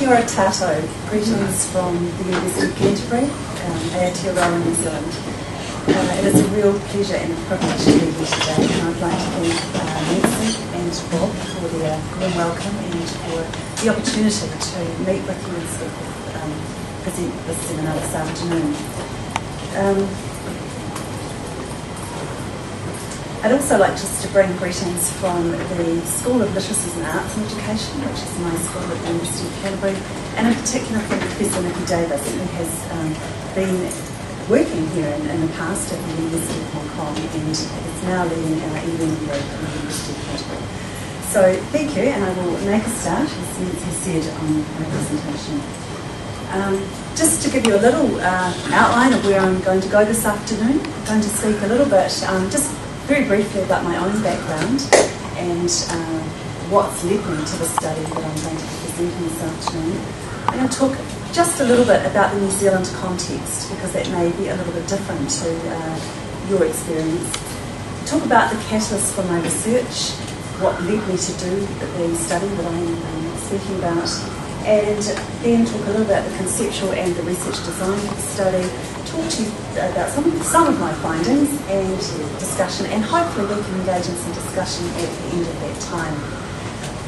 Kia ora tātou. Greetings from the University of Canterbury, Aotearoa, New Zealand. It is a real pleasure and a privilege to be here today, and I'd like to thank Nancy and Bob for their warm welcome and for the opportunity to meet with you and present this seminar this afternoon. I'd also like just to bring greetings from the School of Literacies and Arts and Education, which is my school at the University of Canterbury, and in particular from Professor Mackey, who has been working here in the past at the University of Hong Kong and is now leading our e-learning group at the University of Canterbury. So thank you, and I will make a start, as Nancy said, on my presentation. Just to give you a little outline of where I'm going to go this afternoon, I'm going to speak a little bit, just very briefly about my own background and what's led me to the study that I'm going to be presenting this afternoon. I'm going to talk just a little bit about the New Zealand context, because that may be a little bit different to your experience. Talk about the catalyst for my research, what led me to do the study that I'm speaking about, and then talk a little about the conceptual and the research design of the study, talk to you about some of my findings and discussion, and hopefully we can engage in some discussion at the end of that time.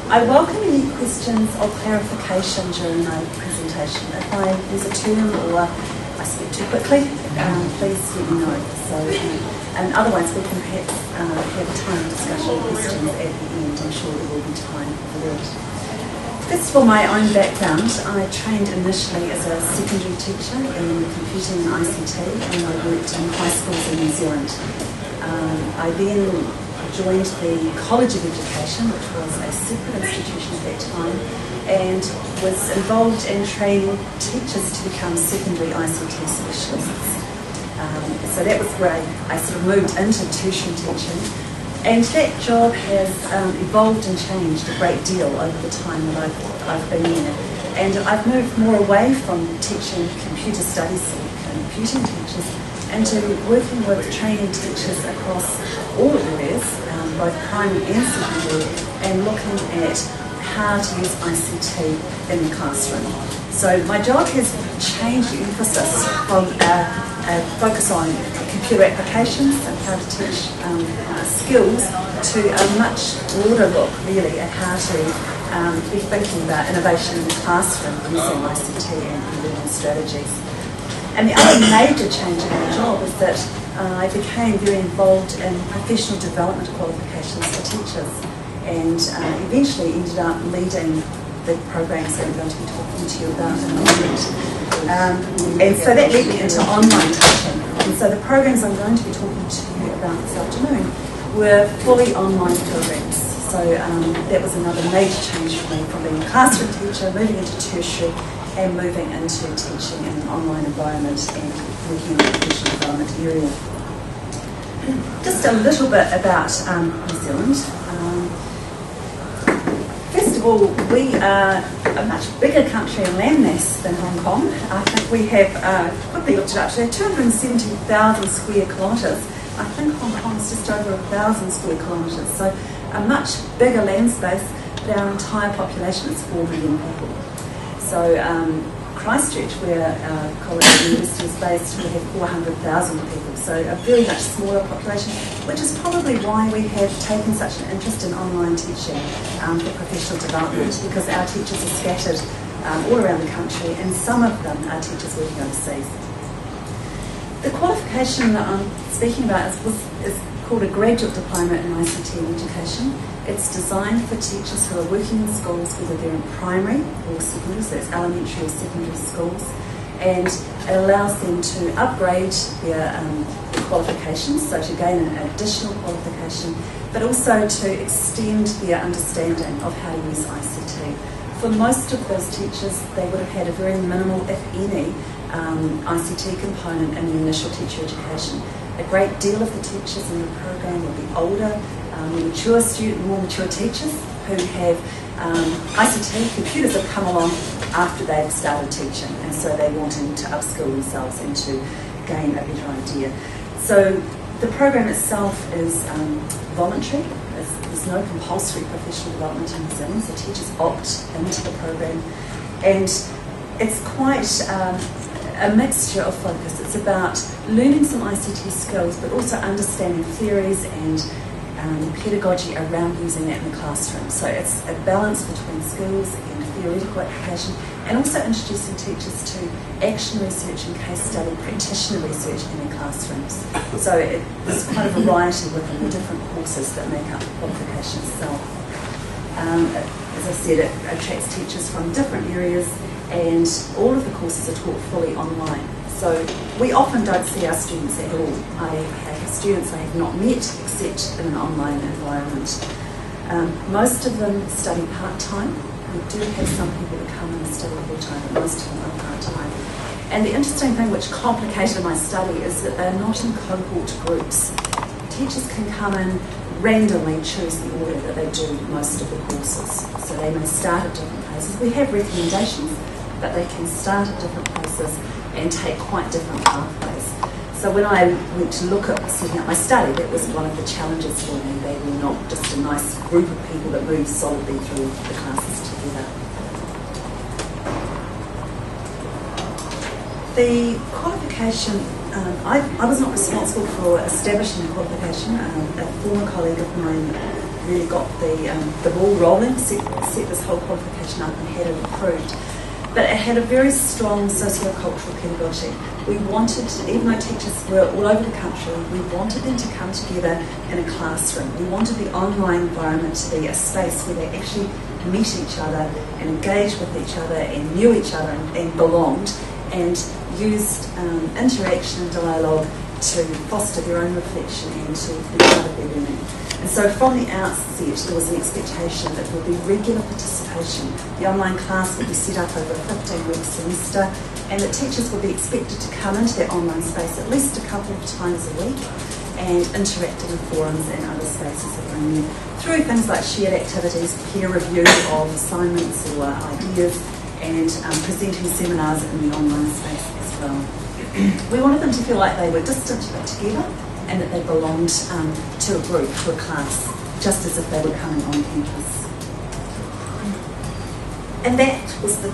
I welcome any questions or clarification during my presentation. If I use a term or I speak too quickly, please let me know. So, and otherwise we can perhaps have a time of discussion questions at the end. I'm sure there will be time for that. First of all, my own background. I trained initially as a secondary teacher in computing and ICT, and I worked in high schools in New Zealand. I then joined the College of Education, which was a separate institution at that time, and was involved in training teachers to become secondary ICT specialists. So that was where I sort of moved into tertiary teaching. And that job has evolved and changed a great deal over the time that I've been in. And I've moved more away from teaching computer studies and computing teachers into working with training teachers across all areas, both primary and secondary, and looking at how to use ICT in the classroom. So my job has changed the emphasis from a focus on computer applications and how to teach skills to a much broader look, really, at how to be thinking about innovation in the classroom using ICT and learning strategies. And the other major change in my job is that I became very involved in professional development qualifications for teachers, and eventually ended up leading the programs that I'm going to be talking to you about in a moment. And so that led me into online teaching. And so the programs I'm going to be talking to you about this afternoon were fully online programs. So that was another major change for me, from being a classroom teacher, moving into tertiary, and moving into teaching in an online environment and working in the professional development area. Just a little bit about New Zealand. First of all, we are a much bigger country in landmass than Hong Kong. I think we have, quickly looked it up today, 270,000 square kilometres. I think Hong Kong is just over 1,000 square kilometres. So a much bigger land space, but our entire population is 4 million people. So Christchurch, where our college and university is based, we have 400,000 people. So a very much smaller population, which is probably why we have taken such an interest in online teaching for professional development, because our teachers are scattered all around the country, and some of them are teachers working overseas. The qualification that I'm speaking about is called a graduate diploma in ICT education. It's designed for teachers who are working in schools, whether they're in primary or secondary, so it's elementary or secondary schools, and it allows them to upgrade their qualifications, so to gain an additional qualification, but also to extend their understanding of how to use ICT. For most of those teachers, they would have had a very minimal, if any, ICT component in the initial teacher education. A great deal of the teachers in the program will be older, more mature teachers who have ICT, computers have come along after they've started teaching, and so they're wanting to upskill themselves and to gain a better idea. So the program itself is voluntary. There's no compulsory professional development in New Zealand, so teachers opt into the program. And it's quite a mixture of focus. It's about learning some ICT skills, but also understanding theories and pedagogy around using that in the classroom. So it's a balance between skills and theoretical application, and also introducing teachers to action research and case study practitioner research in their classrooms. So there's quite a variety within the different courses that make up the qualification itself. As I said, it attracts teachers from different areas, and all of the courses are taught fully online. So we often don't see our students at all. I have students I have not met except in an online environment. Most of them study part-time. We do have some people that come and study full-time, but most of them are part-time. And the interesting thing which complicated my study is that they're not in cohort groups. Teachers can come in randomly choose the order that they do most of the courses. So they may start at different places. We have recommendations, but they can start at different places and take quite different pathways. So when I went to look at setting up my study, that was one of the challenges for me. They were not just a nice group of people that moved solidly through the classes together. The qualification, I was not responsible for establishing the qualification. A former colleague of mine really got the ball rolling, set this whole qualification up and had it approved. But it had a very strong socio-cultural pedagogy. We wanted, even though teachers were all over the country, we wanted them to come together in a classroom. We wanted the online environment to be a space where they actually met each other and engaged with each other and knew each other and belonged, and used interaction and dialogue to foster their own reflection and to be part of their learning. And so from the outset, there was an expectation that there would be regular participation. The online class would be set up over a 15-week semester, and that teachers would be expected to come into that online space at least a couple of times a week and interact in the forums and other spaces that are in there through things like shared activities, peer review of assignments or ideas, and presenting seminars in the online space as well. We wanted them to feel like they were distant but together, and that they belonged to a group, to a class, just as if they were coming on campus. And that was the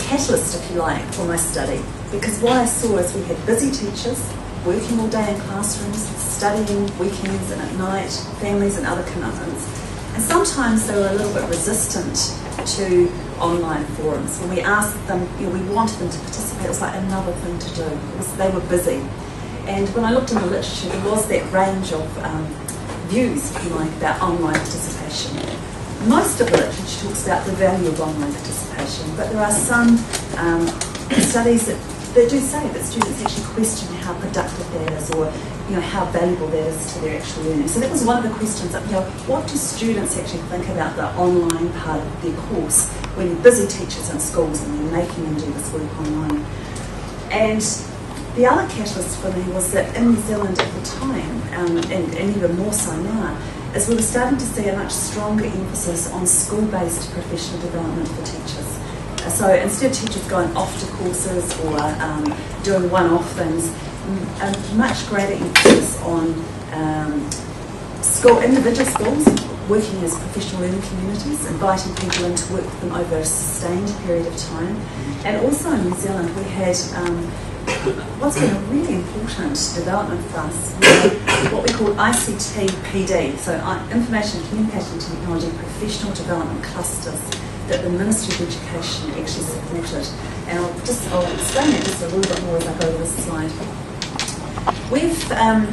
catalyst, if you like, for my study, because what I saw is we had busy teachers working all day in classrooms, studying weekends and at night, families and other commitments. And sometimes they were a little bit resistant to online forums. When we asked them, we wanted them to participate, it was like another thing to do. They were busy. And when I looked in the literature, there was that range of views, if you like, about online participation. Most of the literature talks about the value of online participation, but there are some studies that do say that students actually question how productive that is, or how valuable that is to their actual learning. So that was one of the questions that, what do students actually think about the online part of their course when you're busy teachers in schools and you're making them do this work online? And the other catalyst for me was that in New Zealand at the time, and even more so now, is we were starting to see a much stronger emphasis on school-based professional development for teachers. So instead of teachers going off to courses or doing one-off things, a much greater emphasis on individual schools working as professional learning communities, inviting people in to work with them over a sustained period of time. And also in New Zealand, we had what's been a really important development for us, what we call ICT PD, so Information and Communication Technology Professional Development Clusters, that the Ministry of Education actually supported. And I'll explain that just a little bit more as I go to this slide. We've,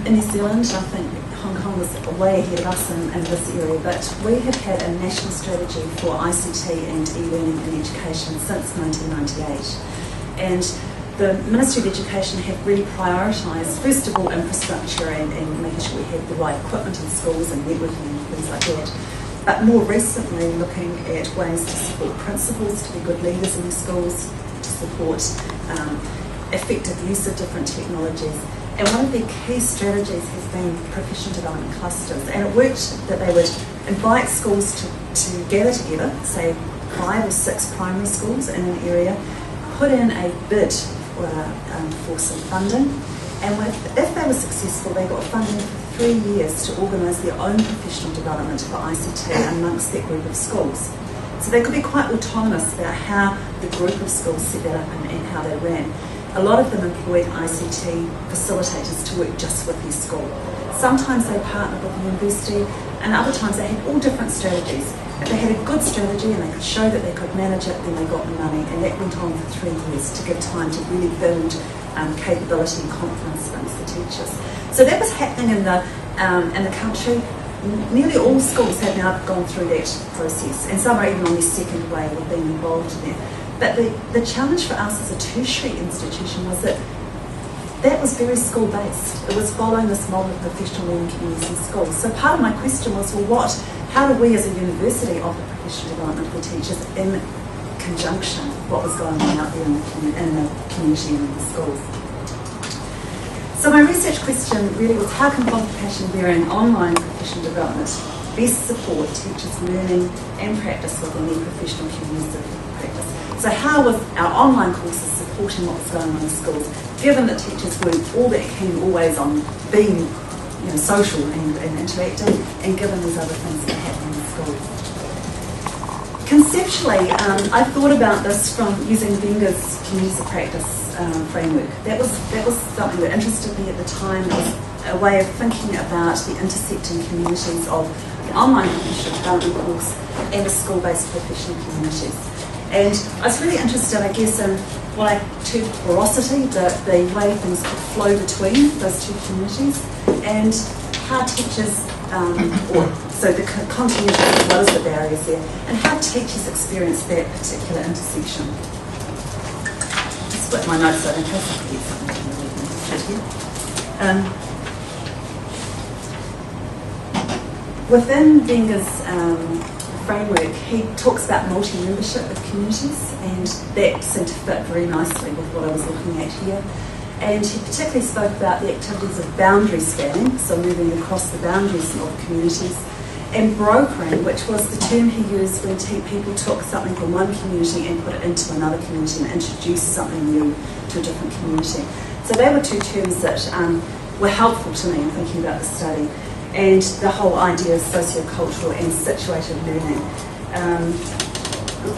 in New Zealand, I think Hong Kong was way ahead of us in this area, but we have had a national strategy for ICT and e-learning in education since 1998. And the Ministry of Education have really prioritised, first of all, infrastructure and making sure we have the right equipment in schools and networking and things like that. But more recently, looking at ways to support principals to be good leaders in the schools, to support effective use of different technologies. And one of their key strategies has been professional development clusters. And it worked that they would invite schools to gather together, say 5 or 6 primary schools in an area, put in a bid for some funding, and if they were successful, they got funding for 3 years to organise their own professional development for ICT amongst that group of schools. So they could be quite autonomous about how the group of schools set that up and how they ran. A lot of them employed ICT facilitators to work just with their school. Sometimes they partnered with the university, and other times they had all different strategies. If they had a good strategy and they could show that they could manage it, then they got the money, and that went on for 3 years to give time to really build capability and confidence amongst the teachers. So that was happening in the country. Nearly all schools have now gone through that process, and some are even on their second wave of being involved in that. But the challenge for us as a tertiary institution was that was very school-based. It was following this model of professional learning communities in schools. So part of my question was, well, how do we as a university offer professional development for teachers in conjunction with what was going on out there in the community and in the schools? So my research question really was, how can compassion-bearing online professional development best support teachers' learning and practice within their professional communities of practice? So how was our online courses supporting what was going on in schools, given that teachers weren't all that keen always on being social and interacting, and given these other things that happen in schools? Conceptually, I thought about this from using Bldg's communities of practice framework. That was something that interested me at the time. It was a way of thinking about the intersecting communities of the online professional development course and the school-based professional communities. And I was really interested, I guess, in what I termed porosity, the way things could flow between those two communities, and how teachers, so the continuity as well as the barriers there, and how teachers experience that particular intersection. Split my notes out in case I forget something. Within Bldg's framework, he talks about multi-membership of communities, and that seemed to fit very nicely with what I was looking at here. And he particularly spoke about the activities of boundary spanning, so moving across the boundaries of communities, and brokering, which was the term he used when people took something from one community and put it into another community and introduced something new to a different community. So they were two terms that were helpful to me in thinking about the study, and the whole idea of sociocultural and situated learning.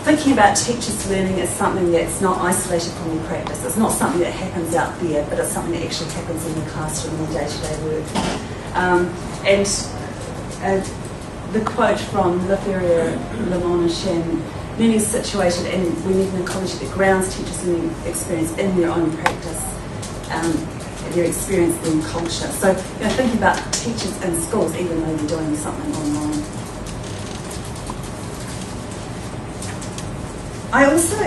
Thinking about teachers' learning as something that's not isolated from their practice. It's not something that happens out there, but it's something that actually happens in the classroom in day-to-day work. And the quote from Literacies, Lemon and Shen, learning is situated and we need an ecology that grounds teachers' learning experience in their own practice, their experience in culture. So thinking about teachers in schools, even though they're doing something online. I also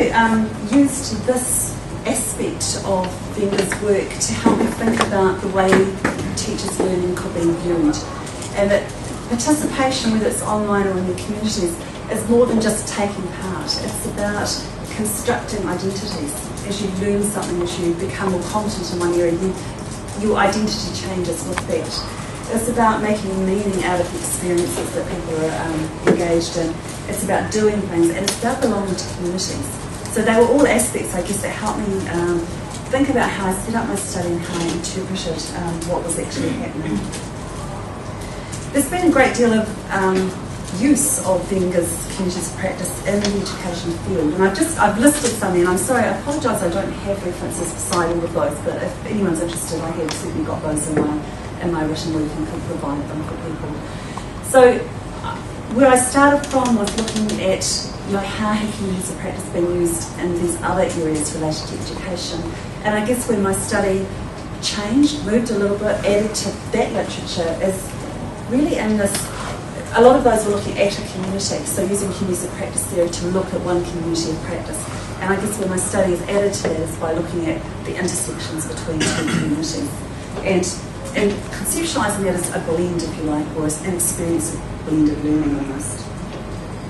used this aspect of Bldg's work to help me think about the way teachers' learning could be viewed, and that participation, whether it's online or in the communities, is more than just taking part. It's about constructing identities. As you learn something, as you become more competent in one area, your identity changes with that. It's about making meaning out of the experiences that people are engaged in. It's about doing things, and it's about belonging to communities. So they were all aspects, I guess, that helped me think about how I set up my study and how I interpreted what was actually happening. There's been a great deal of use of Bldg's communities of practice in the education field, and I've listed some, and I'm sorry, I apologise I don't have references beside all of those, but if anyone's interested, I have certainly got those in my written work and can provide them for people. So where I started from was looking at how have communities of practice been used in these other areas related to education, and I guess when my study changed, moved a little bit, added to that literature is really in this. A lot of those were looking at a community, so using communities of practice theory to look at one community of practice. And I guess where my study is added to that is by looking at the intersections between two communities. And conceptualising that as a blend, if you like, or as an experience of blended learning almost.